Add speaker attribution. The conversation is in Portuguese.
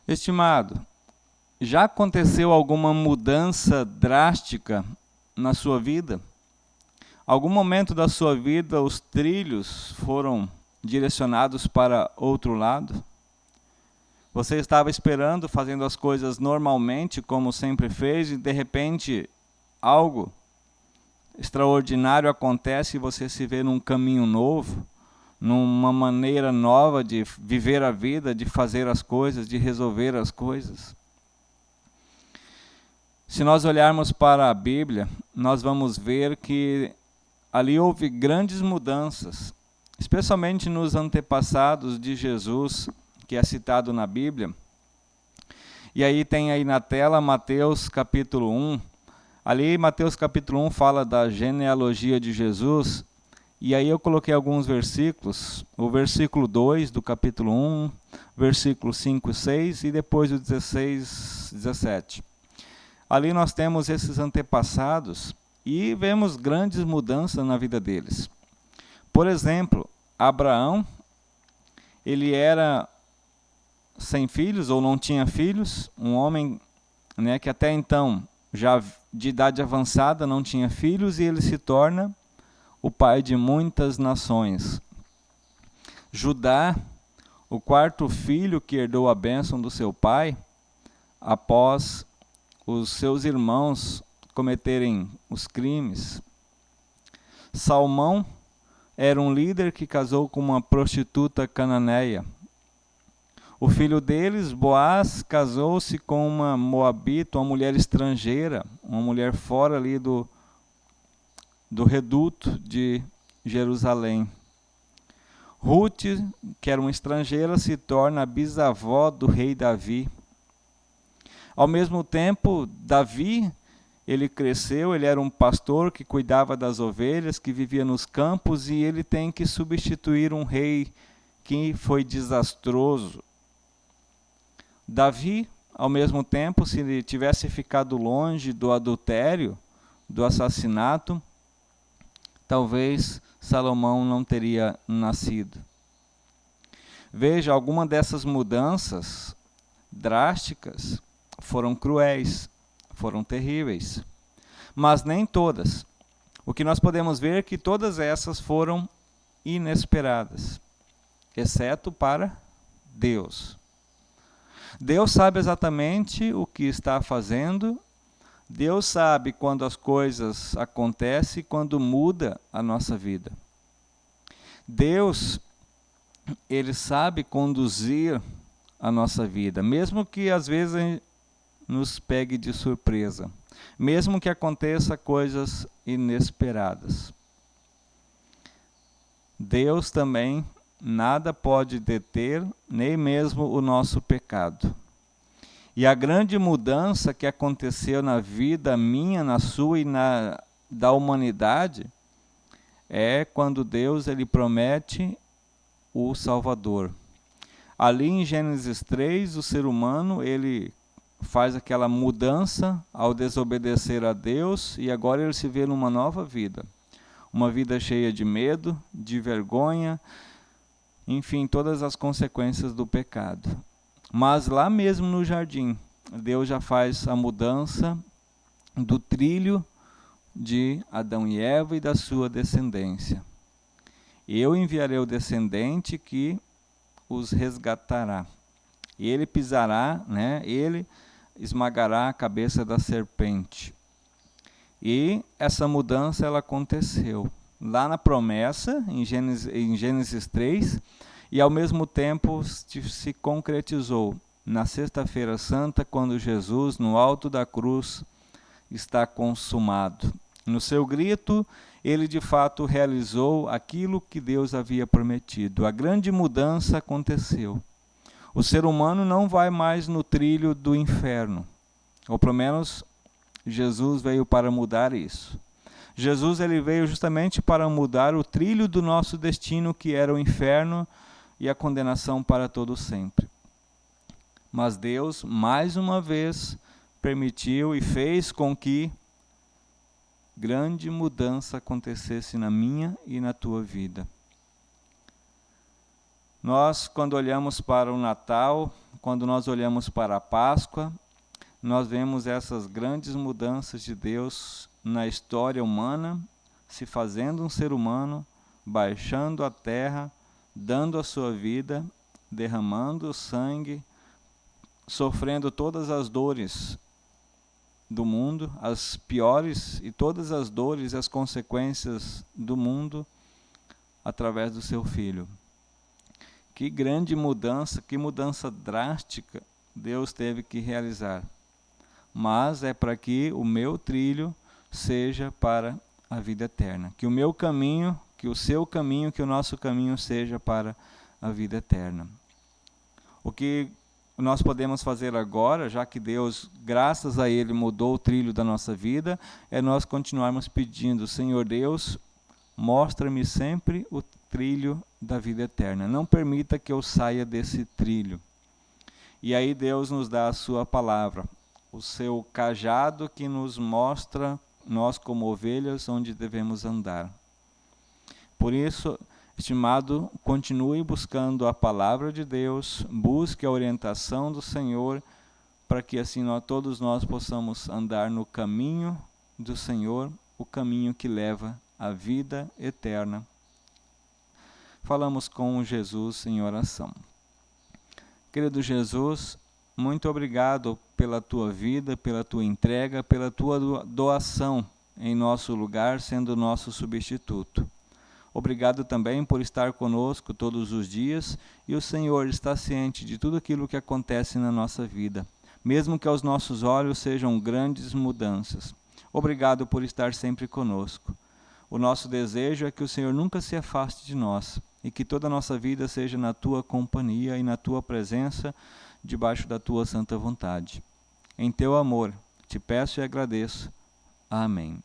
Speaker 1: Estimado, já aconteceu alguma mudança drástica na sua vida? Algum momento da sua vida os trilhos foram direcionados para outro lado? Você estava esperando, fazendo as coisas normalmente, como sempre fez, e de repente algo extraordinário acontece e você se vê num caminho novo, numa maneira nova de viver a vida, de fazer as coisas, de resolver as coisas. Se nós olharmos para a Bíblia, nós vamos ver que ali houve grandes mudanças, especialmente nos antepassados de Jesus, que é citado na Bíblia. E aí tem aí na tela Mateus capítulo 1. Ali Mateus capítulo 1 fala da genealogia de Jesus. E aí eu coloquei alguns versículos. O versículo 2 do capítulo 1, versículo 5 e 6 e depois o 16, 17. Ali nós temos esses antepassados e vemos grandes mudanças na vida deles. Por exemplo, Abraão, ele era sem filhos ou não tinha filhos, um homem, né, que até então, já de idade avançada, não tinha filhos, e ele se torna o pai de muitas nações. Judá, o quarto filho que herdou a bênção do seu pai, após os seus irmãos cometerem os crimes. Salmão era um líder que casou com uma prostituta cananeia. O filho deles, Boaz, casou-se com uma moabita, uma mulher estrangeira, uma mulher fora ali do reduto de Jerusalém. Ruth, que era uma estrangeira, se torna a bisavó do rei Davi. Ao mesmo tempo, Davi, ele cresceu, ele era um pastor que cuidava das ovelhas, que vivia nos campos, e ele tem que substituir um rei que foi desastroso. Davi, ao mesmo tempo, se ele tivesse ficado longe do adultério, do assassinato, talvez Salomão não teria nascido. Veja, algumas dessas mudanças drásticas foram cruéis, foram terríveis, mas nem todas. O que nós podemos ver é que todas essas foram inesperadas, exceto para Deus. Deus sabe exatamente o que está fazendo. Deus sabe quando as coisas acontecem, quando muda a nossa vida. Deus, ele sabe conduzir a nossa vida, mesmo que às vezes nos pegue de surpresa, mesmo que aconteça coisas inesperadas. Deus também nada pode deter, nem mesmo o nosso pecado. E a grande mudança que aconteceu na vida minha, na sua e da humanidade, é quando Deus ele promete o Salvador. Ali em Gênesis 3, o ser humano ele faz aquela mudança ao desobedecer a Deus, e agora ele se vê numa nova vida. Uma vida cheia de medo, de vergonha, enfim, todas as consequências do pecado. Mas lá mesmo no jardim, Deus já faz a mudança do trilho de Adão e Eva e da sua descendência. Eu enviarei o descendente que os resgatará. Ele pisará, né? Ele esmagará a cabeça da serpente. E essa mudança ela aconteceu lá na promessa, em Gênesis 3, e ao mesmo tempo se concretizou na Sexta-feira Santa, quando Jesus, no alto da cruz, está consumado. No seu grito, ele de fato realizou aquilo que Deus havia prometido. A grande mudança aconteceu. O ser humano não vai mais no trilho do inferno, ou pelo menos Jesus veio para mudar isso. Jesus ele veio justamente para mudar o trilho do nosso destino, que era o inferno e a condenação para todo sempre. Mas Deus, mais uma vez, permitiu e fez com que grande mudança acontecesse na minha e na tua vida. Nós, quando olhamos para o Natal, quando nós olhamos para a Páscoa, nós vemos essas grandes mudanças de Deus na história humana, se fazendo um ser humano, baixando a terra, dando a sua vida, derramando o sangue, sofrendo todas as dores do mundo, as piores e todas as dores e as consequências do mundo através do seu Filho. Que grande mudança, que mudança drástica Deus teve que realizar. Mas é para que o meu trilho seja para a vida eterna. Que o meu caminho, que o seu caminho, que o nosso caminho seja para a vida eterna. O que nós podemos fazer agora, já que Deus, graças a Ele, mudou o trilho da nossa vida, é nós continuarmos pedindo: Senhor Deus, mostra-me sempre o trilho da vida eterna. Não permita que eu saia desse trilho. E aí Deus nos dá a sua palavra, o seu cajado que nos mostra, nós como ovelhas, onde devemos andar. Por isso, estimado, continue buscando a palavra de Deus, busque a orientação do Senhor, para que assim todos nós possamos andar no caminho do Senhor, o caminho que leva à vida eterna. Falamos com Jesus em oração. Querido Jesus, muito obrigado pela tua vida, pela tua entrega, pela tua doação em nosso lugar, sendo nosso substituto. Obrigado também por estar conosco todos os dias, e o Senhor está ciente de tudo aquilo que acontece na nossa vida, mesmo que aos nossos olhos sejam grandes mudanças. Obrigado por estar sempre conosco. O nosso desejo é que o Senhor nunca se afaste de nós, e que toda a nossa vida seja na tua companhia e na tua presença, debaixo da tua santa vontade. Em teu amor, te peço e agradeço. Amém.